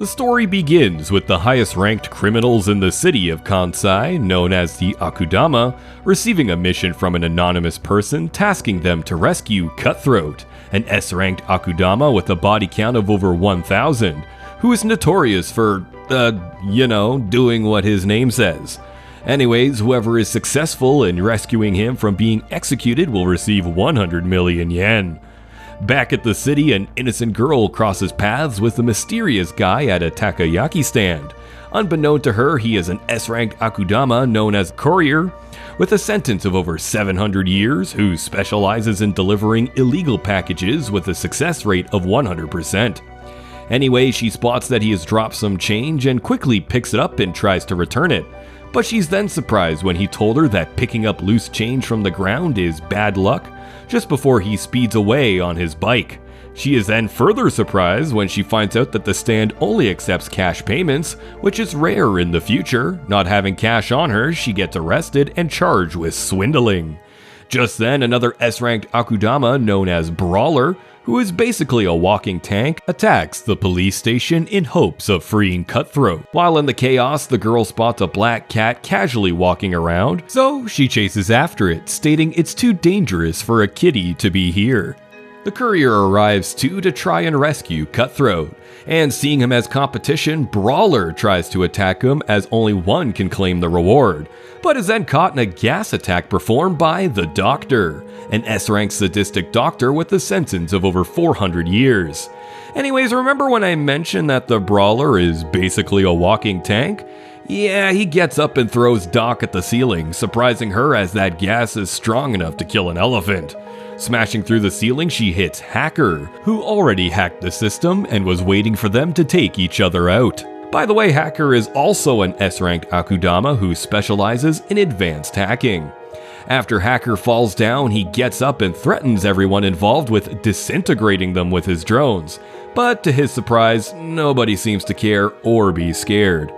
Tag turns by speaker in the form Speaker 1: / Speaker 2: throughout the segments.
Speaker 1: The story begins with the highest-ranked criminals in the city of Kansai, known as the Akudama, receiving a mission from an anonymous person tasking them to rescue Cutthroat, an S-ranked Akudama with a body count of over 1,000, who is notorious for, doing what his name says. Anyways, whoever is successful in rescuing him from being executed will receive 100 million yen. Back at the city, an innocent girl crosses paths with a mysterious guy at a takoyaki stand. Unbeknown to her, he is an S-ranked Akudama known as Courier, with a sentence of over 700 years, who specializes in delivering illegal packages with a success rate of 100%. Anyway, she spots that he has dropped some change and quickly picks it up and tries to return it. But she's then surprised when he told her that picking up loose change from the ground is bad luck, just before he speeds away on his bike. She is then further surprised when she finds out that the stand only accepts cash payments, which is rare in the future. Not having cash on her, she gets arrested and charged with swindling. Just then, another S-ranked Akudama known as Brawler, who is basically a walking tank, attacks the police station in hopes of freeing Cutthroat. While in the chaos, the girl spots a black cat casually walking around, so she chases after it, stating it's too dangerous for a kitty to be here. The courier arrives too to try and rescue Cutthroat, and seeing him as competition, Brawler tries to attack him as only one can claim the reward, but is then caught in a gas attack performed by the Doctor, an S-ranked sadistic doctor with a sentence of over 400 years. Anyways, remember when I mentioned that the Brawler is basically a walking tank? Yeah, he gets up and throws Doc at the ceiling, surprising her as that gas is strong enough to kill an elephant. Smashing through the ceiling, she hits Hacker, who already hacked the system and was waiting for them to take each other out. By the way, Hacker is also an S-ranked Akudama who specializes in advanced hacking. After Hacker falls down, he gets up and threatens everyone involved with disintegrating them with his drones. But to his surprise, nobody seems to care or be scared.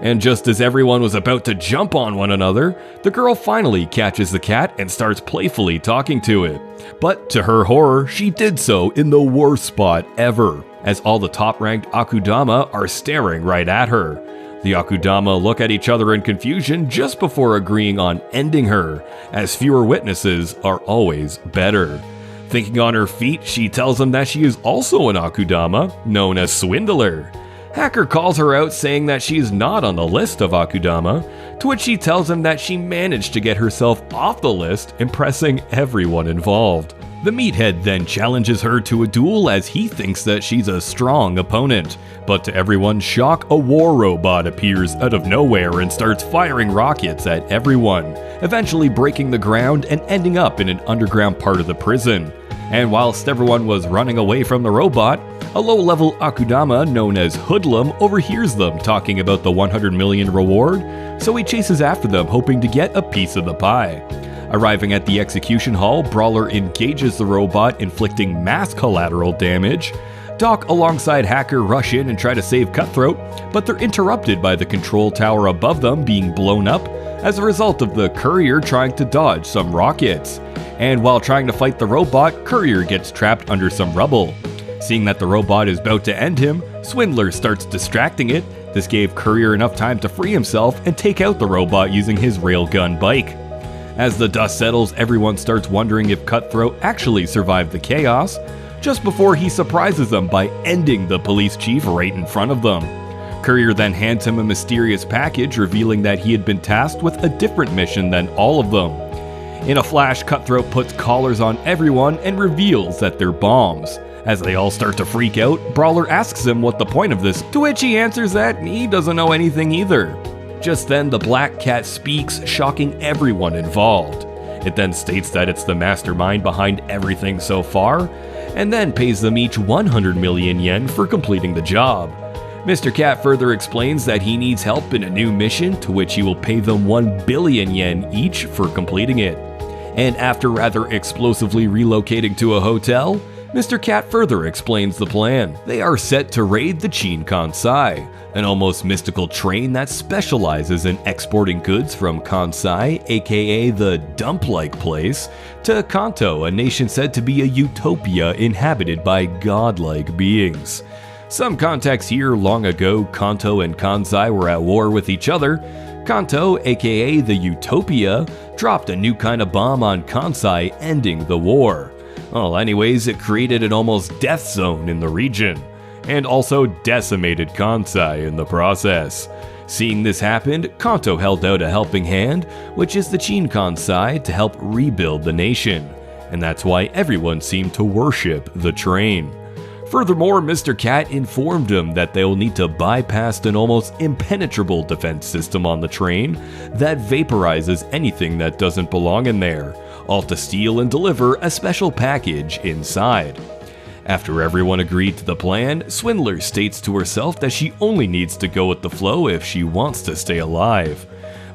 Speaker 1: And just as everyone was about to jump on one another, the girl finally catches the cat and starts playfully talking to it. But to her horror, she did so in the worst spot ever, as all the top-ranked Akudama are staring right at her. The Akudama look at each other in confusion just before agreeing on ending her, as fewer witnesses are always better. Thinking on her feet, she tells them that she is also an Akudama, known as Swindler. Hacker calls her out, saying that she is not on the list of Akudama, to which she tells him that she managed to get herself off the list, impressing everyone involved. The meathead then challenges her to a duel as he thinks that she's a strong opponent, but to everyone's shock, a war robot appears out of nowhere and starts firing rockets at everyone, eventually breaking the ground and ending up in an underground part of the prison. And whilst everyone was running away from the robot, a low-level Akudama known as Hoodlum overhears them talking about the 100 million reward, so he chases after them hoping to get a piece of the pie. Arriving at the execution hall, Brawler engages the robot, inflicting mass collateral damage. Doc alongside Hacker rush in and try to save Cutthroat, but they're interrupted by the control tower above them being blown up as a result of the Courier trying to dodge some rockets. And while trying to fight the robot, Courier gets trapped under some rubble. Seeing that the robot is about to end him, Swindler starts distracting it. This gave Courier enough time to free himself and take out the robot using his railgun bike. As the dust settles, everyone starts wondering if Cutthroat actually survived the chaos, just before he surprises them by ending the police chief right in front of them. Courier then hands him a mysterious package, revealing that he had been tasked with a different mission than all of them. In a flash, Cutthroat puts collars on everyone and reveals that they're bombs. As they all start to freak out, Brawler asks him what the point of this, to which he answers that he doesn't know anything either. Just then, the black cat speaks, shocking everyone involved. It then states that it's the mastermind behind everything so far, and then pays them each 100 million yen for completing the job. Mr. Cat further explains that he needs help in a new mission, to which he will pay them 1 billion yen each for completing it. And after rather explosively relocating to a hotel, Mr. Cat further explains the plan. They are set to raid the Chin Kansai, an almost mystical train that specializes in exporting goods from Kansai, aka the dump-like place, to Kanto, a nation said to be a utopia inhabited by godlike beings. Some context here: long ago, Kanto and Kansai were at war with each other. Kanto, aka the Utopia, dropped a new kind of bomb on Kansai, ending the war. Well, anyways, it created an almost death zone in the region, and also decimated Kansai in the process. Seeing this happen, Kanto held out a helping hand, which is the Chin Kansai, to help rebuild the nation, and that's why everyone seemed to worship the train. Furthermore, Mr. Cat informed him that they'll need to bypass an almost impenetrable defense system on the train that vaporizes anything that doesn't belong in there, all to steal and deliver a special package inside. After everyone agreed to the plan, Swindler states to herself that she only needs to go with the flow if she wants to stay alive.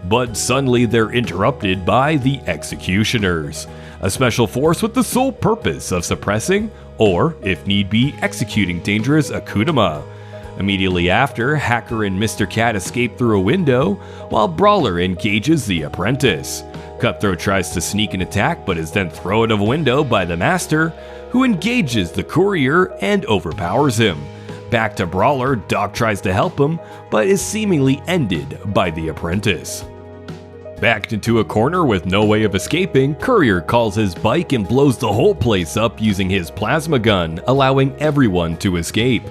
Speaker 1: But suddenly they're interrupted by the Executioners, a special force with the sole purpose of suppressing, or, if need be, executing dangerous Akudama. Immediately after, Hacker and Mr. Cat escape through a window, while Brawler engages the apprentice. Cutthroat tries to sneak an attack but is then thrown out of a window by the Master, who engages the courier and overpowers him. Back to Brawler, Doc tries to help him, but is seemingly ended by the apprentice. Backed into a corner with no way of escaping, Courier calls his bike and blows the whole place up using his plasma gun, allowing everyone to escape.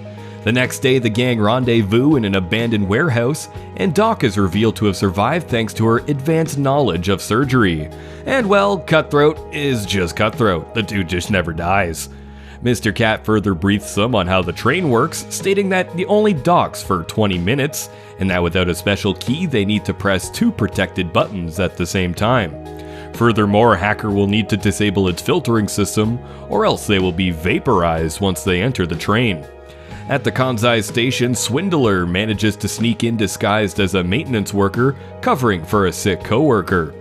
Speaker 1: The next day, the gang rendezvous in an abandoned warehouse, and Doc is revealed to have survived thanks to her advanced knowledge of surgery. And well, Cutthroat is just Cutthroat, the dude just never dies. Mr. Cat further briefs them on how the train works, stating that the only docks for 20 minutes, and that without a special key they need to press 2 protected buttons at the same time. Furthermore, Hacker will need to disable its filtering system, or else they will be vaporized once they enter the train. At the Kansai station, Swindler manages to sneak in disguised as a maintenance worker, covering for a sick coworker.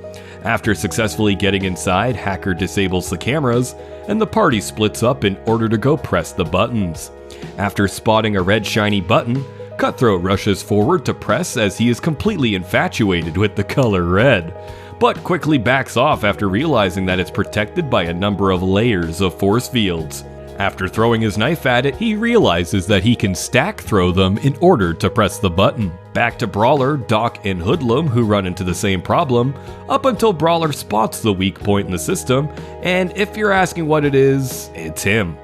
Speaker 1: After successfully getting inside, Hacker disables the cameras, and the party splits up in order to go press the buttons. After spotting a red shiny button, Cutthroat rushes forward to press as he is completely infatuated with the color red, but quickly backs off after realizing that it's protected by a number of layers of force fields. After throwing his knife at it, he realizes that he can stack throw them in order to press the button. Back to Brawler, Doc, and Hoodlum, who run into the same problem, up until Brawler spots the weak point in the system, and if you're asking what it is, it's him.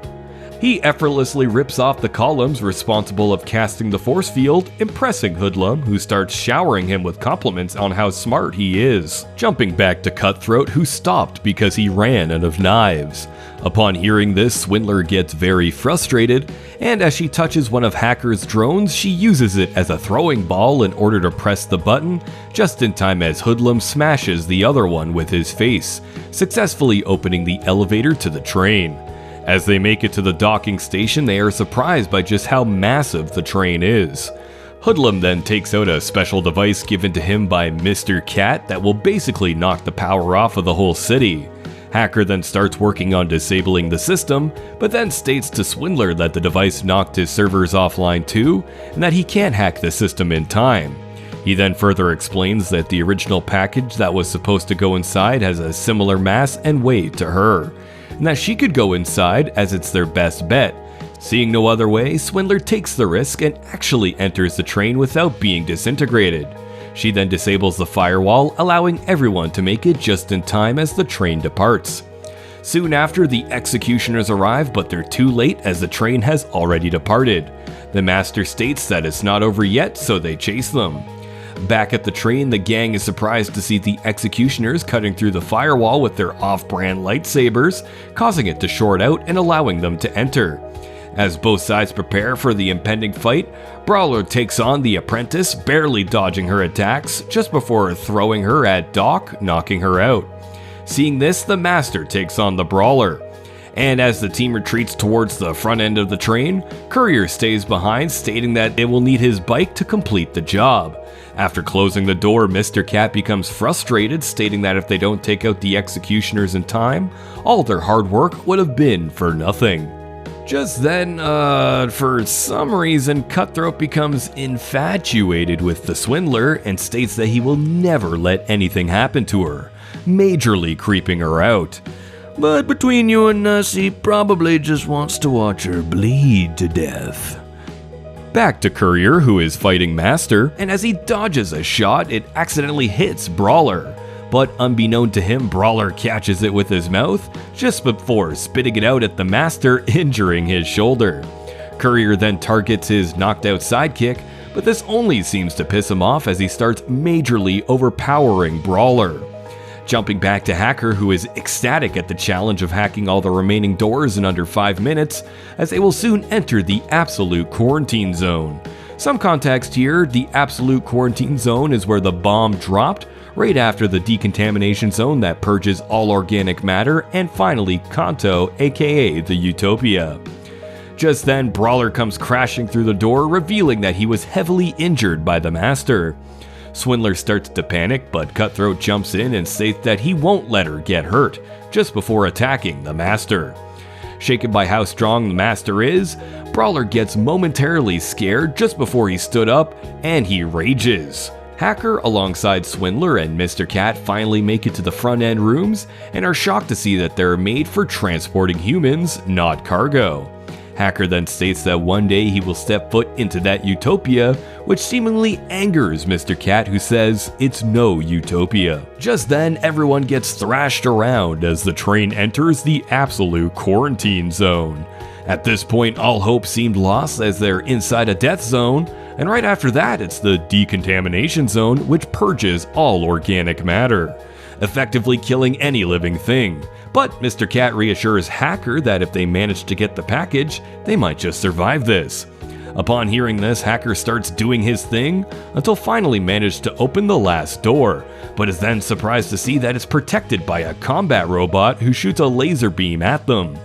Speaker 1: He effortlessly rips off the columns responsible of casting the force field, impressing Hoodlum, who starts showering him with compliments on how smart he is. Jumping back to Cutthroat, who stopped because he ran out of knives. Upon hearing this, Swindler gets very frustrated, and as she touches one of Hacker's drones, she uses it as a throwing ball in order to press the button, just in time as Hoodlum smashes the other one with his face, successfully opening the elevator to the train. As they make it to the docking station, they are surprised by just how massive the train is. Hoodlum then takes out a special device given to him by Mr. Cat that will basically knock the power off of the whole city. Hacker then starts working on disabling the system, but then states to Swindler that the device knocked his servers offline too, and that he can't hack the system in time. He then further explains that the original package that was supposed to go inside has a similar mass and weight to her, and that she could go inside as it's their best bet. Seeing no other way, Swindler takes the risk and actually enters the train without being disintegrated. She then disables the firewall, allowing everyone to make it just in time as the train departs. Soon after, the Executioners arrive, but they're too late as the train has already departed. The Master states that it's not over yet, so they chase them. Back at the train, the gang is surprised to see the Executioners cutting through the firewall with their off-brand lightsabers, causing it to short out and allowing them to enter. As both sides prepare for the impending fight, Brawler takes on the apprentice, barely dodging her attacks, just before throwing her at Doc, knocking her out. Seeing this, the Master takes on the Brawler. And as the team retreats towards the front end of the train, Courier stays behind, stating that they will need his bike to complete the job. After closing the door, Mr. Cat becomes frustrated, stating that if they don't take out the Executioners in time, all their hard work would have been for nothing. Just then, for some reason, Cutthroat becomes infatuated with the Swindler and states that he will never let anything happen to her, majorly creeping her out. But between you and us, he probably just wants to watch her bleed to death. Back to Courier, who is fighting Master, and as he dodges a shot, it accidentally hits Brawler. But unbeknown to him, Brawler catches it with his mouth just before spitting it out at the Master, injuring his shoulder. Courier then targets his knocked out sidekick, but this only seems to piss him off as he starts majorly overpowering Brawler. Jumping back to Hacker, who is ecstatic at the challenge of hacking all the remaining doors in under 5 minutes, as they will soon enter the absolute quarantine zone. Some context here, the absolute quarantine zone is where the bomb dropped right after the decontamination zone that purges all organic matter, and finally Kanto, aka the Utopia. Just then, Brawler comes crashing through the door, revealing that he was heavily injured by the Master. Swindler starts to panic, but Cutthroat jumps in and states that he won't let her get hurt, just before attacking the Master. Shaken by how strong the Master is, Brawler gets momentarily scared just before he stood up, and he rages. Hacker, alongside Swindler and Mr. Cat, finally make it to the front end rooms, and are shocked to see that they're made for transporting humans, not cargo. Hacker then states that one day he will step foot into that utopia, which seemingly angers Mr. Cat, who says it's no utopia. Just then, everyone gets thrashed around as the train enters the absolute quarantine zone. At this point, all hope seemed lost as they're inside a death zone, and right after that, it's the decontamination zone, which purges all organic matter, effectively killing any living thing. But Mr. Cat reassures Hacker that if they manage to get the package, they might just survive this. Upon hearing this, Hacker starts doing his thing until finally managed to open the last door, but is then surprised to see that it's protected by a combat robot who shoots a laser beam at them.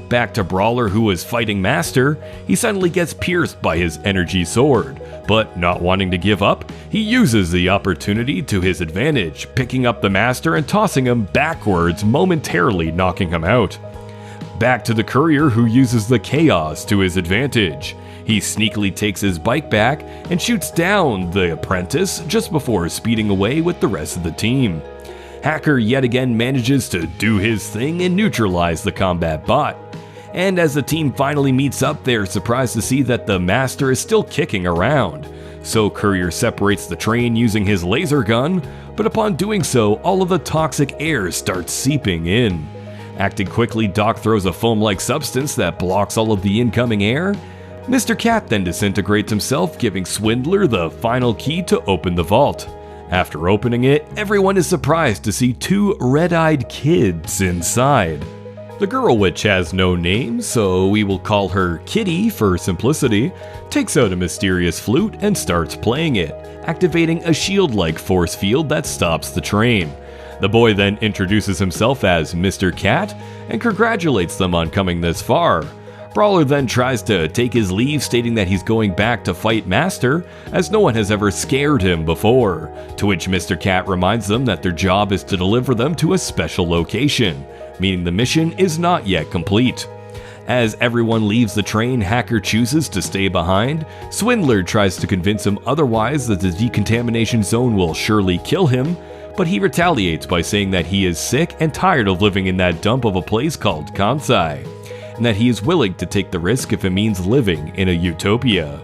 Speaker 1: Back to Brawler, who is fighting Master, he suddenly gets pierced by his energy sword, but not wanting to give up, he uses the opportunity to his advantage, picking up the Master and tossing him backwards, momentarily knocking him out. Back to the Courier, who uses the chaos to his advantage. He sneakily takes his bike back and shoots down the apprentice just before speeding away with the rest of the team. Hacker yet again manages to do his thing and neutralize the combat bot. And as the team finally meets up, they are surprised to see that the Master is still kicking around. So Courier separates the train using his laser gun, but upon doing so, all of the toxic air starts seeping in. Acting quickly, Doc throws a foam-like substance that blocks all of the incoming air. Mr. Cat then disintegrates himself, giving Swindler the final key to open the vault. After opening it, everyone is surprised to see 2 red-eyed kids inside. The girl, which has no name, so we will call her Kitty for simplicity, takes out a mysterious flute and starts playing it, activating a shield-like force field that stops the train. The boy then introduces himself as Mr. Cat and congratulates them on coming this far. Brawler then tries to take his leave, stating that he's going back to fight Master, as no one has ever scared him before, to which Mr. Cat reminds them that their job is to deliver them to a special location, meaning the mission is not yet complete. As everyone leaves the train, Hacker chooses to stay behind. Swindler tries to convince him otherwise, that the decontamination zone will surely kill him, but he retaliates by saying that he is sick and tired of living in that dump of a place called Kansai, and that he is willing to take the risk if it means living in a utopia.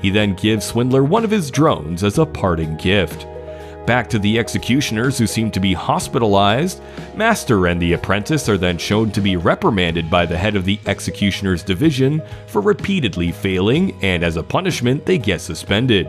Speaker 1: He then gives Swindler one of his drones as a parting gift. Back to the executioners, who seem to be hospitalized. Master and the apprentice are then shown to be reprimanded by the head of the executioners division for repeatedly failing, and as a punishment they get suspended.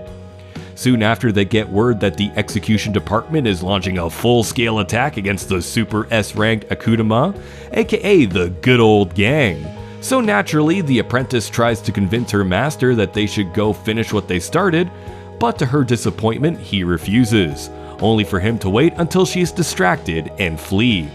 Speaker 1: Soon after, they get word that the execution department is launching a full-scale attack against the Super S-ranked Akudama, aka the good old gang. So naturally, the apprentice tries to convince her master that they should go finish what they started, but to her disappointment, he refuses, only for him to wait until she is distracted and flee.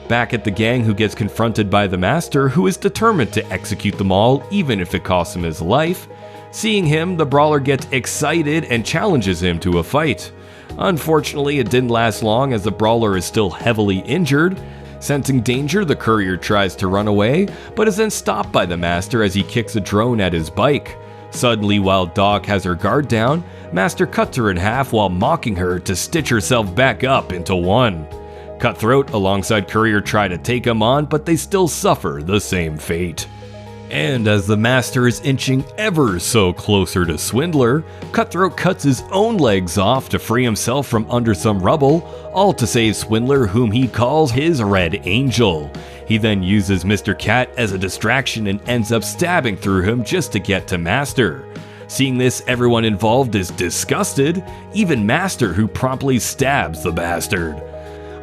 Speaker 1: Back at the gang, who gets confronted by the master, who is determined to execute them all even if it costs him his life. Seeing him, the brawler gets excited and challenges him to a fight. Unfortunately, it didn't last long, as the brawler is still heavily injured. Sensing danger, the courier tries to run away, but is then stopped by the master as he kicks a drone at his bike. Suddenly, while Doc has her guard down, Master cuts her in half while mocking her to stitch herself back up into one. Cutthroat alongside Courier try to take him on, but they still suffer the same fate. And as the master is inching ever so closer to Swindler, Cutthroat cuts his own legs off to free himself from under some rubble, all to save Swindler, whom he calls his Red Angel. He then uses Mr. Cat as a distraction and ends up stabbing through him just to get to Master. Seeing this, everyone involved is disgusted, even Master, who promptly stabs the bastard.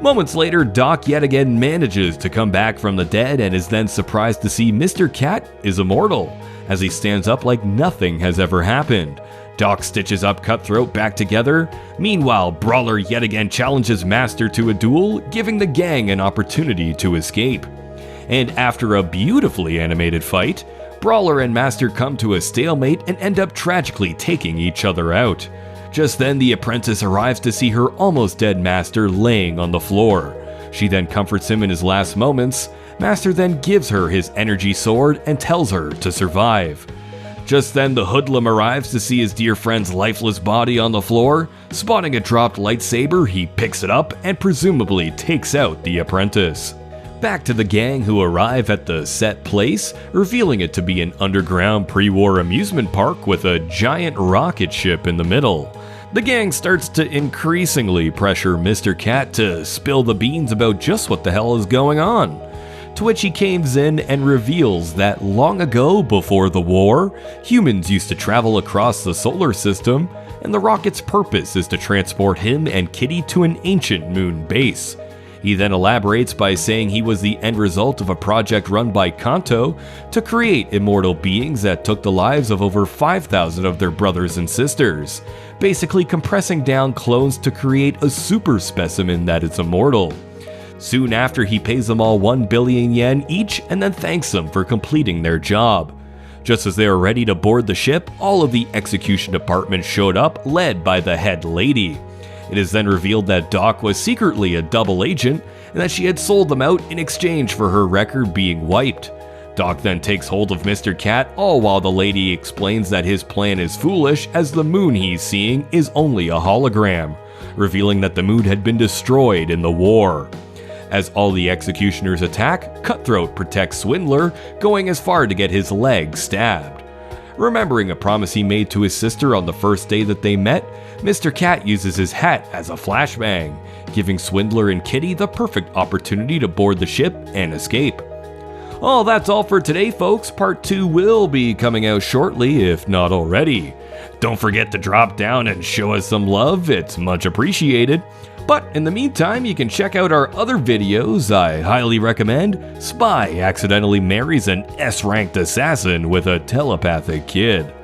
Speaker 1: Moments later, Doc yet again manages to come back from the dead and is then surprised to see Mr. Cat is immortal, as he stands up like nothing has ever happened. Doc stitches up Cutthroat back together. Meanwhile, Brawler yet again challenges Master to a duel, giving the gang an opportunity to escape. And after a beautifully animated fight, Brawler and Master come to a stalemate and end up tragically taking each other out. Just then, the apprentice arrives to see her almost dead master laying on the floor. She then comforts him in his last moments. Master then gives her his energy sword and tells her to survive. Just then, the hoodlum arrives to see his dear friend's lifeless body on the floor. Spotting a dropped lightsaber, he picks it up and presumably takes out the apprentice. Back to the gang, who arrive at the set place, revealing it to be an underground pre-war amusement park with a giant rocket ship in the middle. The gang starts to increasingly pressure Mr. Cat to spill the beans about just what the hell is going on. To which he caves in and reveals that long ago, before the war, humans used to travel across the solar system, and the rocket's purpose is to transport him and Kitty to an ancient moon base. He then elaborates by saying he was the end result of a project run by Kanto to create immortal beings that took the lives of over 5,000 of their brothers and sisters, basically compressing down clones to create a super specimen that is immortal. Soon after, he pays them all 1 billion yen each and then thanks them for completing their job. Just as they are ready to board the ship, all of the execution department showed up, led by the head lady. It is then revealed that Doc was secretly a double agent and that she had sold them out in exchange for her record being wiped. Doc then takes hold of Mr. Cat, all while the lady explains that his plan is foolish as the moon he's seeing is only a hologram, revealing that the moon had been destroyed in the war. As all the executioners attack, Cutthroat protects Swindler, going as far to get his leg stabbed. Remembering a promise he made to his sister on the first day that they met, Mr. Cat uses his hat as a flashbang, giving Swindler and Kitty the perfect opportunity to board the ship and escape. Well, that's all for today, folks. Part 2 will be coming out shortly, if not already. Don't forget to drop down and show us some love, it's much appreciated. But in the meantime, you can check out our other videos. I highly recommend Spy Accidentally Marries an S-Ranked Assassin with a Telepathic Kid.